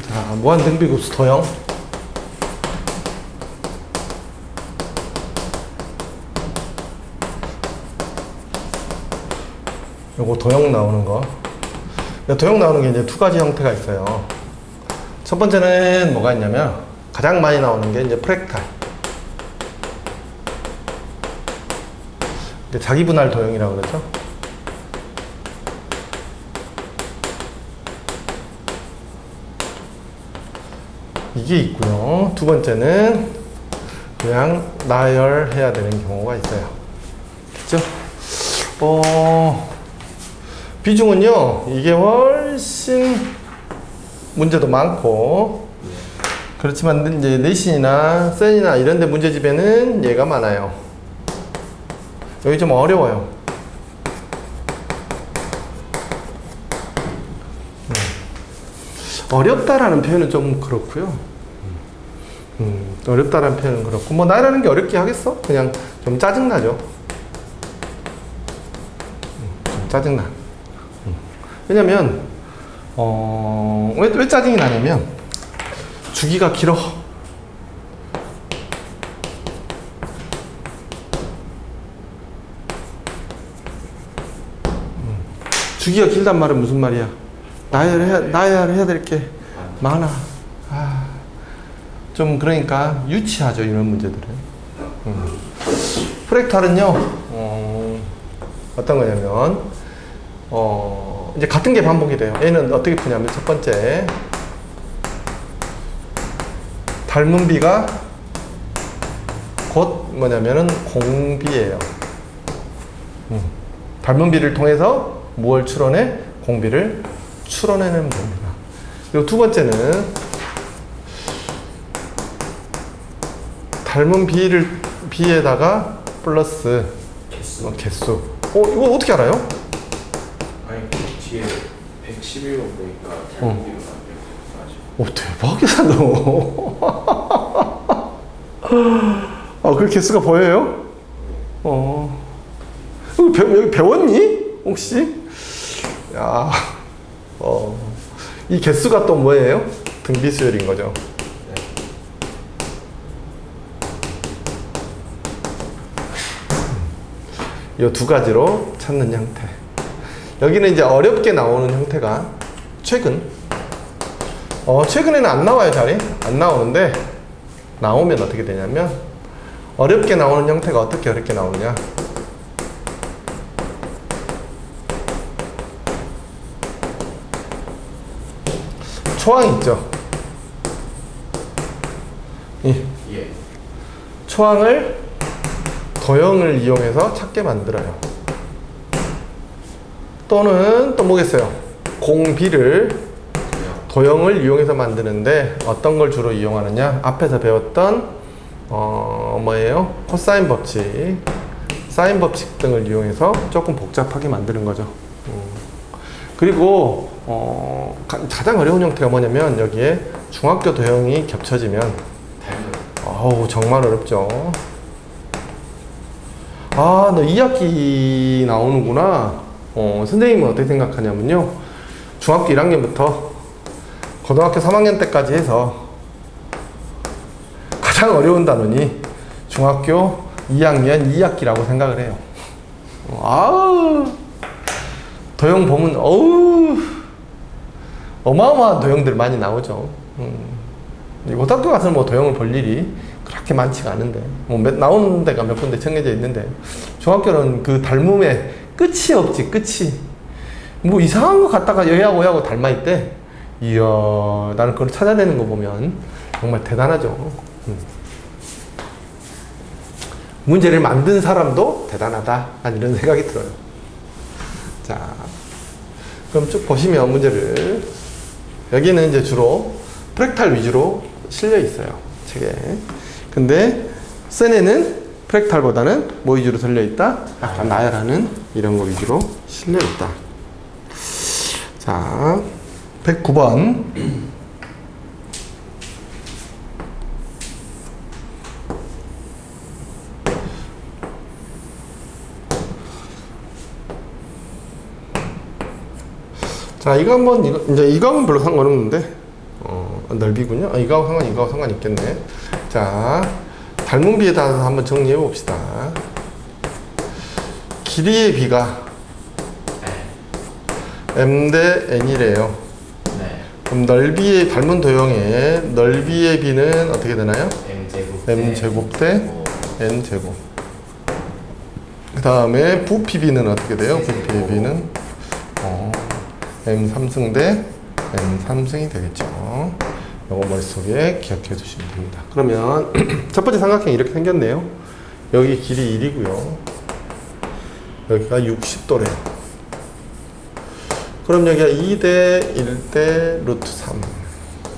자, 무한 등비급수 도형. 요거 도형 나오는 거. 도형 나오는 게 이제 두 가지 형태가 있어요. 첫 번째는 뭐가 있냐면, 가장 많이 나오는 게 이제 프랙탈. 자기 분할 도형이라고 그러죠. 이게 있고요. 두 번째는 그냥 나열해야 되는 경우가 있어요. 됐죠? 비중은요, 이게 훨씬 문제도 많고, 그렇지만 이제 내신이나 센이나 이런 데 문제집에는 얘가 많아요. 여기 좀 어려워요. 어렵다라는 표현은 좀 그렇고요. 어렵다라는 표현은 그렇고, 뭐 나라는 게 어렵게 하겠어? 그냥 좀 짜증나죠. 좀 짜증나. 왜냐면 왜 짜증이 나냐면 주기가 길어. 주기가 길단 말은 무슨 말이야? 나열해야 될 게 많아. 좀 그러니까 유치하죠, 이런 문제들은. 프랙탈은요, 어떤 거냐면, 이제 같은 게 반복이 돼요. 얘는 어떻게 푸냐면, 첫 번째, 닮은 비가 곧 뭐냐면은 공비예요. 닮은 비를 통해서 무엇을 추론해? 공비를 추론해내면 됩니다. 그리고 두 번째는 닮은 비에다가 플러스 개수. 이거 어떻게 알아요? 아니, 뒤에 111번 보니까 닮은 비로 대박이다, 너. 그 개수가 보여요? 여기 배웠니? 혹시? 야, 이 개수가 또 뭐예요? 등비수열인 거죠. 이 두 가지로 찾는 형태. 여기는 이제 어렵게 나오는 형태가 최근에는 안 나와요, 자리. 안 나오는데, 나오면 어떻게 되냐면, 어렵게 나오는 형태가 어떻게 어렵게 나오느냐. 초항 있죠? 예. 초항을 도형을 이용해서 찾게 만들어요. 또는 또 뭐겠어요? 공비를 도형을 이용해서 만드는데 어떤 걸 주로 이용하느냐? 앞에서 배웠던 뭐예요? 코사인 법칙, 사인 법칙 등을 이용해서 조금 복잡하게 만드는 거죠. 그리고 가장 어려운 형태가 뭐냐면 여기에 중학교 도형이 겹쳐지면 정말 어렵죠. 너 2학기 나오는구나. 선생님은 어떻게 생각하냐면요, 중학교 1학년부터 고등학교 3학년 때까지 해서 가장 어려운 단원이 중학교 2학년 2학기라고 생각을 해요. 도형 보면 어마어마한 도형들 많이 나오죠. 고등학교 가서는 뭐 도형을 볼 일이 그렇게 많지가 않은데, 나오는 데가 몇 군데 정해져 있는데, 중학교는 그 닮음에 끝이 없지, 끝이. 뭐 이상한 거 갖다가 여하고 닮아 있대. 이야, 나는 그걸 찾아내는 거 보면 정말 대단하죠. 문제를 만든 사람도 대단하다, 난 이런 생각이 들어요. 자, 그럼 쭉 보시면 문제를, 여기는 이제 주로 프랙탈 위주로 실려 있어요, 책에. 근데 센에는 프랙탈보다는 뭐 위주로 실려 있다? 약간 나열하는 이런 거 위주로 실려 있다. 자, 109번. 자, 이거 한번, 이거 하면 별로 상관없는데, 넓이군요. 이거하고 상관이 있겠네. 자, 닮은 비에 따라서 한번 정리해 봅시다. 길이의 비가 m 대 n이래요. 네. 그럼 넓이의 닮은 도형의 넓이의 비는 어떻게 되나요? m m제곱 대 n제곱. 그 다음에 부피비는 어떻게 돼요? 부피의 비는 m3승 대 n3승이 되겠죠. 이거 머릿속에 기억해 주시면 됩니다. 그러면 첫 번째 삼각형이 이렇게 생겼네요. 여기 길이 1이고요. 여기가 60도래요. 그럼 여기가 2대 1대 루트 3.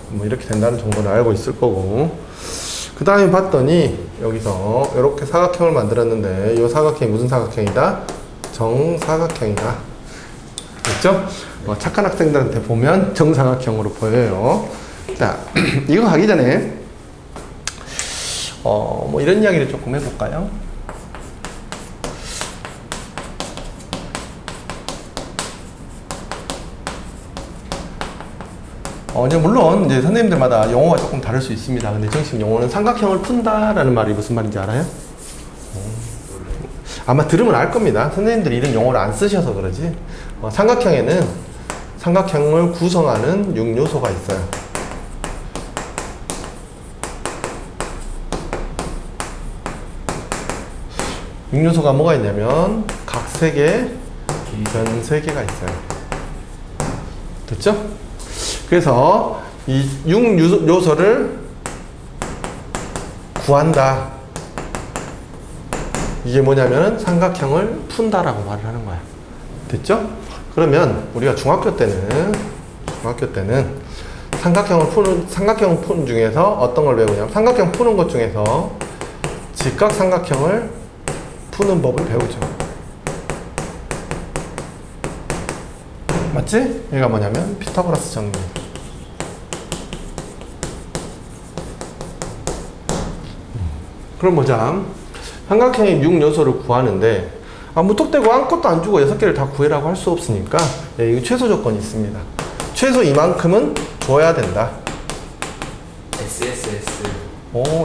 뭐 이렇게 된다는 정보는 알고 있을 거고. 그 다음에 봤더니 여기서 이렇게 사각형을 만들었는데 이 사각형이 무슨 사각형이다? 정사각형이다. 됐죠? 착한 학생들한테 보면 정사각형으로 보여요. 자, 이거 가기 전에 뭐 이런 이야기를 조금 해볼까요? 이제 물론 이제 선생님들마다 용어가 조금 다를 수 있습니다. 근데 정식 용어는 삼각형을 푼다라는 말이 무슨 말인지 알아요? 아마 들으면 알 겁니다. 선생님들이 이런 용어를 안 쓰셔서 그러지. 삼각형에는 삼각형을 구성하는 6요소가 있어요. 육요소가 뭐가 있냐면 각 3개, 변 3개가 있어요. 됐죠? 그래서 이 6요소를 구한다. 이게 뭐냐면 삼각형을 푼다라고 말을 하는 거야. 됐죠? 그러면 우리가 중학교 때는 삼각형 푸는 중에서 어떤 걸 배우냐면 삼각형 푸는 것 중에서 직각삼각형을 푸는 법을 배우죠. 맞지? 얘가 뭐냐면 피타고라스 정리. 그럼 보자. 삼각형의 6요소를 구하는데 무턱대고 아무것도 안 주고 6개를 다 구해라고 할 수 없으니까 이거 최소 조건이 있습니다. 최소 이만큼은 줘야 된다. SSS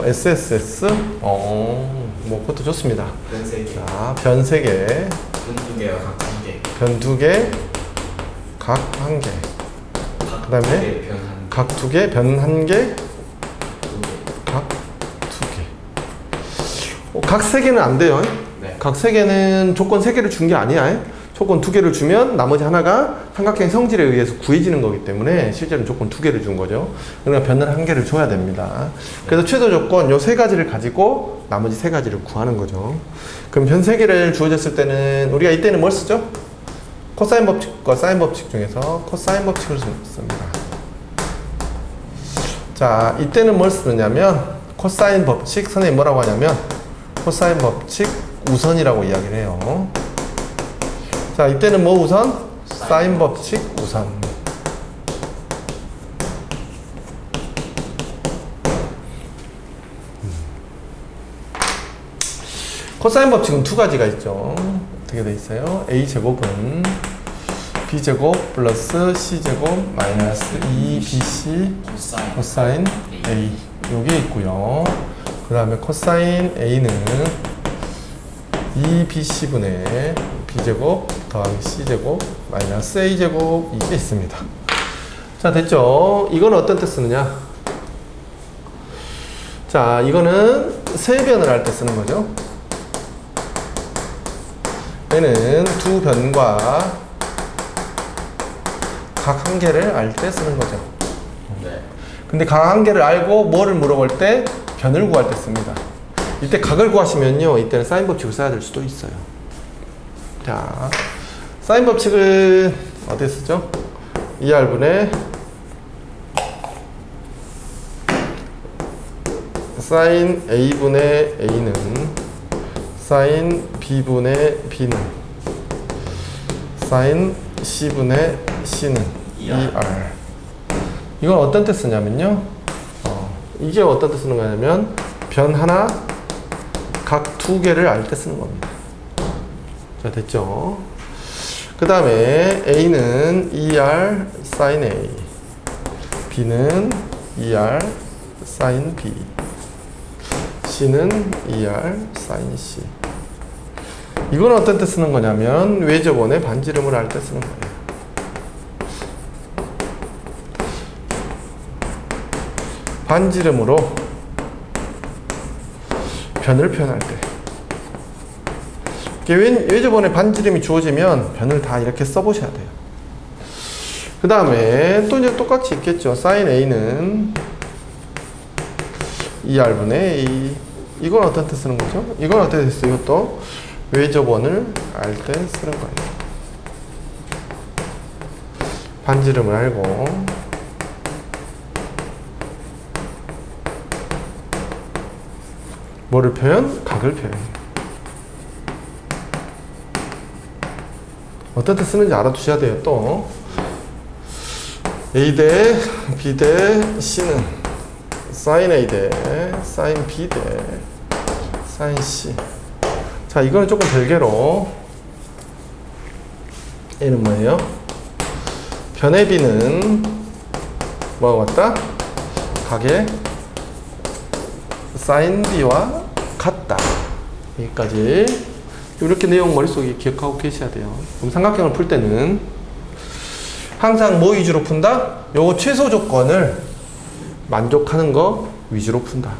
SSS? 뭐 그것도 좋습니다. 변 3개 자, 변 3개, 변 2개와 각 1개 변 2개, 각 1개. 그 다음에 각 2개, 변 1개, 각 2개. 각 3개는 안 돼요. 네. 각 3개는 조건 3개를 준 게 아니야. 조건 2개를 주면 나머지 하나가 삼각형 성질에 의해서 구해지는 거기 때문에 실제로는 조건 2개를 준 거죠. 그러니까 변을 1개를 줘야 됩니다. 그래서 최소 조건 요 3가지를 가지고 나머지 3가지를 구하는 거죠. 그럼 변 3개를 주어졌을 때는 우리가 이때는 뭘 쓰죠? 코사인 법칙과 사인 법칙 중에서 코사인 법칙을 씁니다. 자, 이때는 뭘 쓰느냐면 코사인 법칙, 선생님 뭐라고 하냐면 코사인 법칙 우선이라고 이야기를 해요. 자, 이때는 뭐 우선? 사인 법칙 우선. 코사인 법칙은 2가지가 있죠. 어떻게 돼 있어요? a제곱은 b제곱 플러스 c제곱 마이너스 2bc 코사인 a 요게 있고요. 그 다음에 코사인 a는 2bc분의 b제곱 더하기 c제곱 마이너스 a제곱 이게 있습니다. 자, 됐죠? 이거는 어떤 때 쓰느냐? 자, 이거는 세변을 할 때 쓰는 거죠. 얘는 두 변과 각 1개를 알 때 쓰는 거죠. 네. 근데 각 1개를 알고 뭐를 물어볼 때 변을 구할 때 씁니다. 이때 각을 구하시면요, 이때는 사인 법칙을 써야 될 수도 있어요. 자, 사인 법칙은 어디에 쓰죠? 2R분의 사인 A분의 A는 사인 B분의 B는 사인 C분의 C는 2R. 이건 어떤 때 쓰냐면요, 이게 어떤 때 쓰는 거냐면 변 하나 각 2개를 알 때 쓰는 겁니다. 자, 됐죠? 그 다음에 A는 2R sin A, B는 ER sin B, C는 ER sin C. 이건 어떤 때 쓰는 거냐면 외접원의 반지름을 알 때 쓰는 거예요. 반지름으로 변을 표현할 때. 외접원의 반지름이 주어지면 변을 다 이렇게 써보셔야 돼요. 그 다음에 또 이제 똑같이 있겠죠. sin A는 ER분의 A. 이건 어떤 때 쓰는 거죠? 이건 어떻게 됐어요? 이것도 외접원을 알 때 쓰는 거예요. 반지름을 알고 뭐를 표현? 각을 표현. 어떤 때 쓰는지 알아두셔야 돼요. 또 A 대 B 대 C는 sin A 대 sin B 대 sin C. 자, 이거는 조금 별개로 A는 뭐예요? 변의 B는 뭐가 같다? 각의 sin B와 같다. 여기까지. 이렇게 내용 머릿속에 기억하고 계셔야 돼요. 그럼 삼각형을 풀 때는 항상 뭐 위주로 푼다? 요거 최소 조건을 만족하는 거 위주로 푼다.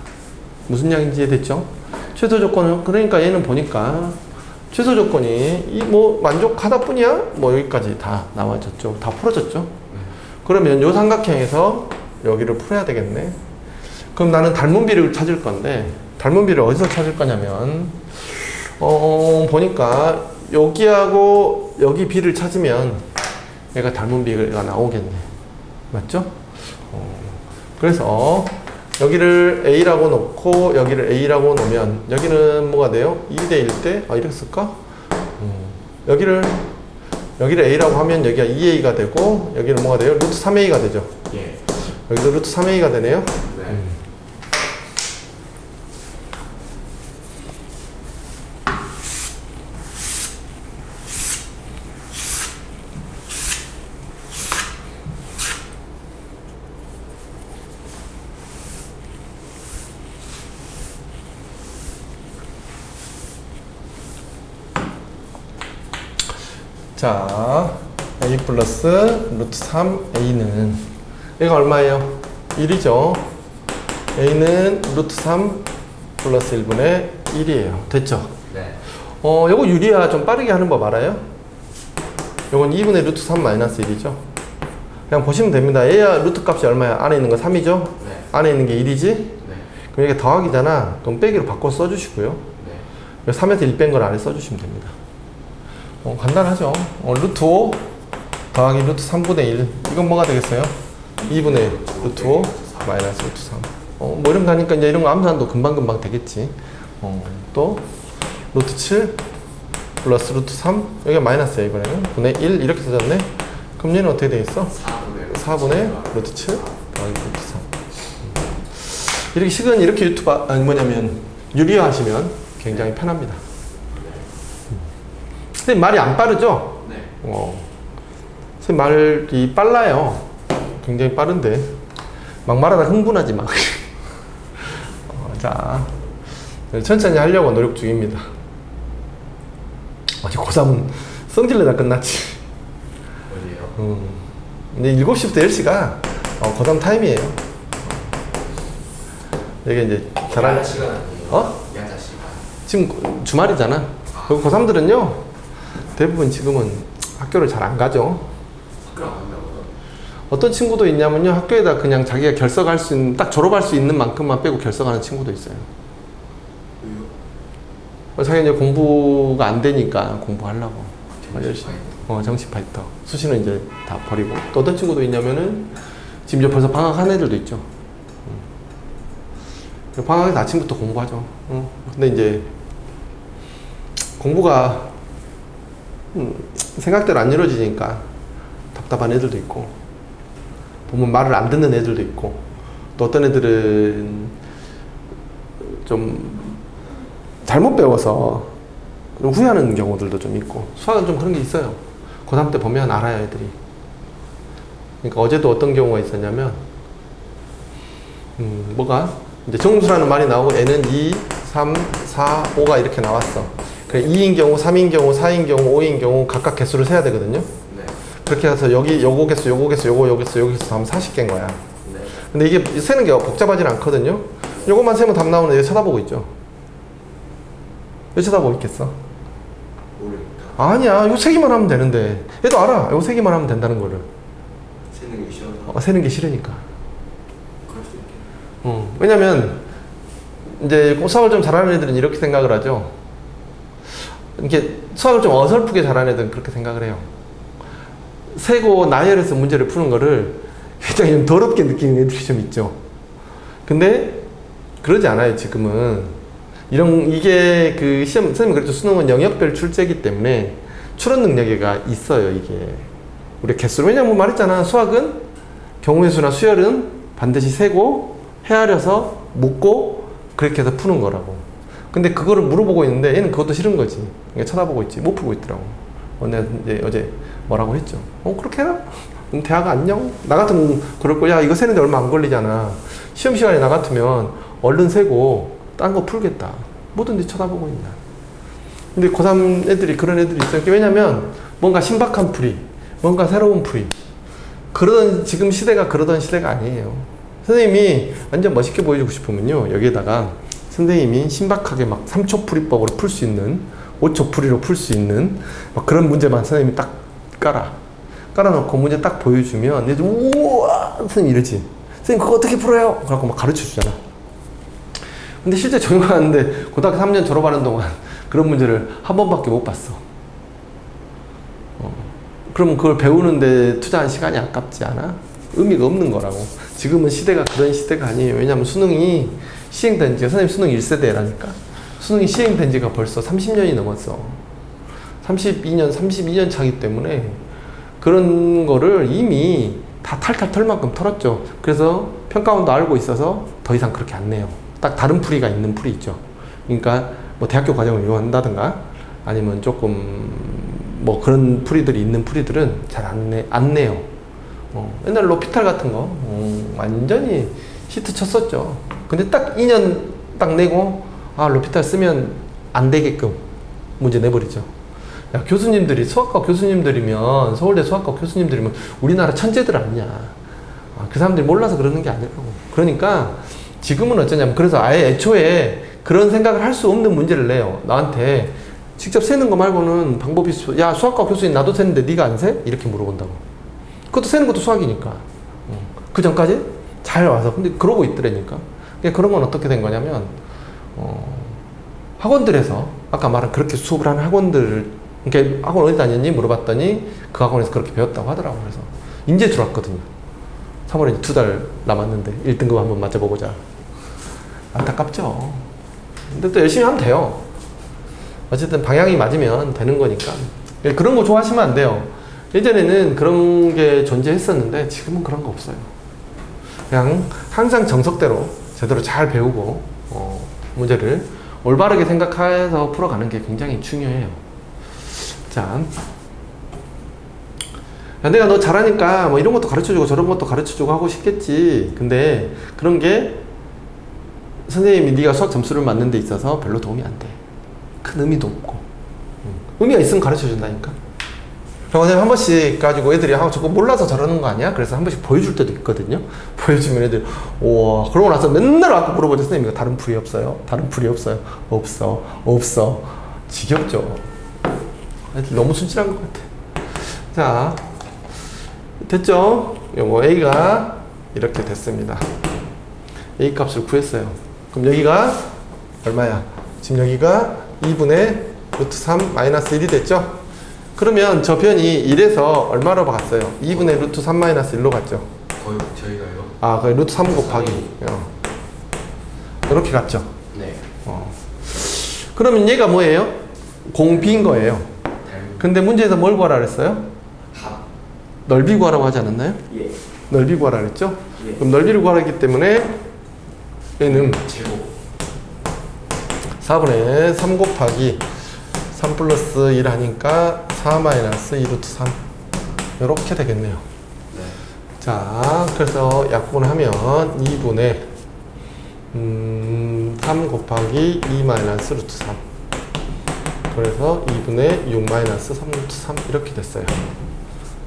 무슨 이야기인지 이해됐죠? 최소 조건은, 그러니까 얘는 보니까 최소 조건이 이 뭐 만족하다 뿐이야? 뭐 여기까지 다 나와졌죠. 다 풀어졌죠. 그러면 요 삼각형에서 여기를 풀어야 되겠네. 그럼 나는 닮은 비를 찾을 건데, 닮은 비를 어디서 찾을 거냐면 보니까 여기하고 여기 비를 찾으면 얘가 닮은 비가 나오겠네. 맞죠? 그래서 여기를 A라고 놓고 여기를 A라고 놓으면 여기는 뭐가 돼요? 2대 1 때? 아, 이렇게 쓸까? 여기를 A라고 하면 여기가 2A가 되고 여기는 뭐가 돼요? 루트 3A가 되죠? 예. 여기도 루트 3A가 되네요? 네. 자, A 플러스 루트 3A는 얘가 얼마예요? 1이죠. A는 루트 3 플러스 1분의 1이에요. 됐죠? 네. 요거 유리화 좀 빠르게 하는 법 알아요? 요건 2분의 루트 3 마이너스 1이죠. 그냥 보시면 됩니다. A야 루트 값이 얼마야? 안에 있는 거 3이죠? 네. 안에 있는 게 1이지? 네. 그럼 이게 더하기잖아. 그럼 빼기로 바꿔 써주시고요. 네. 3에서 1 뺀 걸 아래 써주시면 됩니다. 간단하죠. 루트 5 더하기 루트 3분의 1. 이건 뭐가 되겠어요? 2분의 루트 5 마이너스 루트 3. 뭐 이런 거 하니까 이제 이런 거 암산도 금방금방 되겠지. 또 루트 7 플러스 루트 3. 여기가 마이너스야, 이번에는. 분의 1 이렇게 써졌네. 그럼 얘는 어떻게 되겠어? 4분의 루트 7 더하기 루트 3. 이렇게 식은 이렇게 뭐냐면 유리화하시면 굉장히 편합니다. 선생님 말이 안 빠르죠? 네. 선생님 말이 빨라요. 굉장히 빠른데 막 말하다 흥분하지 마. 자, 천천히 하려고 노력 중입니다. 어제 고3은 성질내다 끝났지. 어디에요? 이제 7시부터 10시가 고3 타임이에요. 이게 이제 야자 시간 아니에요? 야자 시간. 지금 주말이잖아. 그리고 고3들은요 대부분 지금은 학교를 잘 안 가죠. 학교 안 간다고요? 어떤 친구도 있냐면요, 학교에다 그냥 자기가 결석할 수 있는, 딱 졸업할 수 있는 만큼만 빼고 결석하는 친구도 있어요. 왜요? 자기가 이제 공부가 안 되니까 공부하려고. 정시 파이터. 정시 파이터. 수시는 이제 다 버리고. 또 어떤 친구도 있냐면은 지금 이제 벌써 방학한 애들도 있죠. 방학에서 아침부터 공부하죠. 근데 이제 공부가 생각대로 안 이루어지니까 답답한 애들도 있고, 보면 말을 안 듣는 애들도 있고, 또 어떤 애들은 좀 잘못 배워서 좀 후회하는 경우들도 좀 있고, 수학은 좀 그런 게 있어요. 고3 때 보면 알아요, 애들이. 그러니까 어제도 어떤 경우가 있었냐면, 뭐가? 이제 정수라는 말이 나오고 n은 2, 3, 4, 5가 이렇게 나왔어. 그래 2인 경우, 3인 경우, 4인 경우, 5인 경우 각각 개수를 세야 되거든요. 네. 그렇게 해서 여기 요거 개수, 요거 개수, 요거 개수, 여기서 하면 40개인 거야. 네. 근데 이게 세는 게 복잡하진 않거든요. 요것만 세면 답 나오는데 얘 쳐다보고 있죠. 왜 쳐다보고 있겠어? 모르니까. 아니야. 이거 세기만 하면 되는데. 얘도 알아. 이거 세기만 하면 된다는 거를. 세는 게 쉬워서. 세는 게 싫으니까. 그럴 수 있겠네. 왜냐면 이제 수학을 좀 잘하는 애들은 이렇게 생각을 하죠. 이렇게 수학을 좀 어설프게 잘하는 애들은 그렇게 생각을 해요. 세고 나열해서 문제를 푸는 거를 굉장히 좀 더럽게 느끼는 애들이 좀 있죠. 근데 그러지 않아요. 지금은 이게 그 시험 선생님 그랬죠. 수능은 영역별 출제이기 때문에 추론 능력이 있어요. 이게 우리 개수로. 왜냐면 말했잖아. 수학은 경우의 수나 수열은 반드시 세고 헤아려서 묻고 그렇게 해서 푸는 거라고. 근데 그거를 물어보고 있는데 얘는 그것도 싫은 거지. 그러니까 쳐다보고 있지. 못 풀고 있더라고. 내가 이제 어제 뭐라고 했죠. 그렇게 해라. 그럼 대학 안녕. 나 같으면 그럴 거야. 이거 세는데 얼마 안 걸리잖아. 시험 시간에 나 같으면 얼른 세고 딴 거 풀겠다. 뭐든지 쳐다보고 있나. 근데 고3 애들이 그런 애들이 있어요. 왜냐면 뭔가 신박한 풀이, 뭔가 새로운 풀이. 지금 시대가 그러던 시대가 아니에요. 선생님이 완전 멋있게 보여주고 싶으면요. 여기에다가 선생님이 신박하게 막 3초 풀이법으로 풀 수 있는, 5초 풀이로 풀 수 있는 막 그런 문제만 선생님이 딱 깔아놓고 문제 딱 보여주면 얘들 우와 선생님 이러지. 선생님 그거 어떻게 풀어요? 그래갖고 막 가르쳐 주잖아. 근데 실제 적용하는데 고등학교 3년 졸업하는 동안 그런 문제를 한 번밖에 못 봤어. 그럼 그걸 배우는데 투자한 시간이 아깝지 않아? 의미가 없는 거라고. 지금은 시대가 그런 시대가 아니에요. 왜냐하면 수능이 시행된 지가 선생님 수능 1세대라니까. 수능이 시행된 지가 벌써 30년이 넘었어. 32년 차기 때문에 그런 거를 이미 다 탈탈 털 만큼 털었죠. 그래서 평가원도 알고 있어서 더 이상 그렇게 안 내요. 딱 다른 풀이가 있는 풀이 있죠. 그러니까 뭐 대학교 과정을 이용한다든가 아니면 조금 뭐 그런 풀이들이 있는 풀이들은 잘 안 내요. 옛날 로피탈 같은 거 완전히 히트 쳤었죠. 근데 딱 2년 딱 내고 로피탈 쓰면 안 되게끔 문제 내버리죠. 야, 교수님들이 수학과 교수님들이면 서울대 수학과 교수님들이면 우리나라 천재들 아니냐. 그 사람들이 몰라서 그러는 게 아니라고. 그러니까 지금은 어쩌냐면 그래서 아예 애초에 그런 생각을 할 수 없는 문제를 내요. 나한테 직접 세는 거 말고는 방법이 있어. 야, 수학과 교수님 나도 세는데 네가 안 세? 이렇게 물어본다고. 그것도 세는 것도 수학이니까. 그 전까지 잘 와서 근데 그러고 있더라니까. 그런 건 어떻게 된 거냐면 학원들에서 아까 말한 그렇게 수업을 하는 학원들, 그러니까 학원 어디 다녔니? 물어봤더니 그 학원에서 그렇게 배웠다고 하더라고. 그래서 인제 들어왔거든요. 3월에 2달 남았는데 1등급 한번 맞춰보고자. 안타깝죠. 근데 또 열심히 하면 돼요. 어쨌든 방향이 맞으면 되는 거니까. 그런 거 좋아하시면 안 돼요. 예전에는 그런 게 존재했었는데 지금은 그런 거 없어요. 그냥 항상 정석대로 제대로 잘 배우고 문제를 올바르게 생각해서 풀어가는 게 굉장히 중요해요. 자, 야, 내가 너 잘하니까 뭐 이런 것도 가르쳐주고 저런 것도 가르쳐주고 하고 싶겠지. 근데 그런 게 선생님이 네가 수학 점수를 맞는 데 있어서 별로 도움이 안 돼. 큰 의미도 없고. 의미가 있으면 가르쳐준다니까. 선생님 한 번씩 가지고 애들이 저거 몰라서 저러는 거 아니야? 그래서 한 번씩 보여줄 때도 있거든요. 보여주면 애들 우와. 그러고 나서 맨날 와서 물어보죠. 선생님 이거 다른 풀이 없어요? 다른 풀이 없어요? 없어. 지겹죠. 애들 너무 순진한 것 같아. 자, 됐죠? 요거 A가 이렇게 됐습니다. A 값을 구했어요. 그럼 여기가 얼마야? 지금 여기가 2분의 루트 3 마이너스 1이 됐죠? 그러면 저 변이 1에서 얼마로 갔어요? 2분의 루트 3 마이너스 1로 갔죠? 거의 저희가요? 그 루트 3 곱하기 이렇게 갔죠? 네. 그러면 얘가 뭐예요? 공비인 거예요. 근데 문제에서 뭘 구하라 그랬어요? 합. 넓이 구하라고 하지 않았나요? 예. 넓이 구하라 그랬죠? 예. 그럼 넓이를 구하라 했기 때문에 얘는 제곱. 4분의 3 곱하기 3 플러스 1 하니까 4 마이너스 2 루트 3 이렇게 되겠네요. 네. 자, 그래서 약분을 하면 2분의 3 곱하기 2 마이너스 루트 3. 그래서 2분의 6 마이너스 3 루트 3 이렇게 됐어요.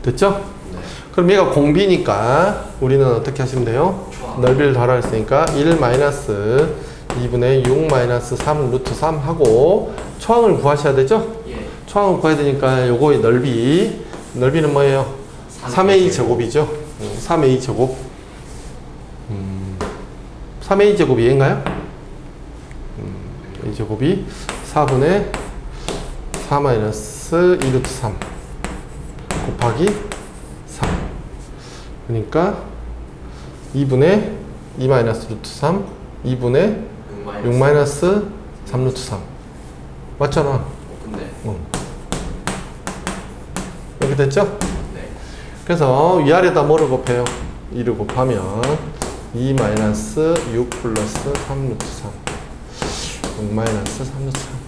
됐죠? 네. 그럼 얘가 공비니까 우리는 어떻게 하시면 돼요? 초항. 넓이를 더할했으니까 1 마이너스 2분의 6 마이너스 3 루트 3 하고 초항을 구하셔야 되죠? 예. 초항을 구해야 되니까 요거의 넓이는 뭐예요? 3a 제곱이죠? 3a 제곱. 3a 제곱이 얘인가요? a 제곱이 4분의 4 마이너스 2 루트 3 곱하기 3. 그러니까 2분의 2 마이너스 루트 3 2분의 6 마이너스 3 루트 3 맞잖아. 근데 이렇게 됐죠? 네. 그래서 위아래다 뭐를 곱해요? 2를 곱하면 2 마이너스 6 플러스 3 루트 3 6 마이너스 3 루트 3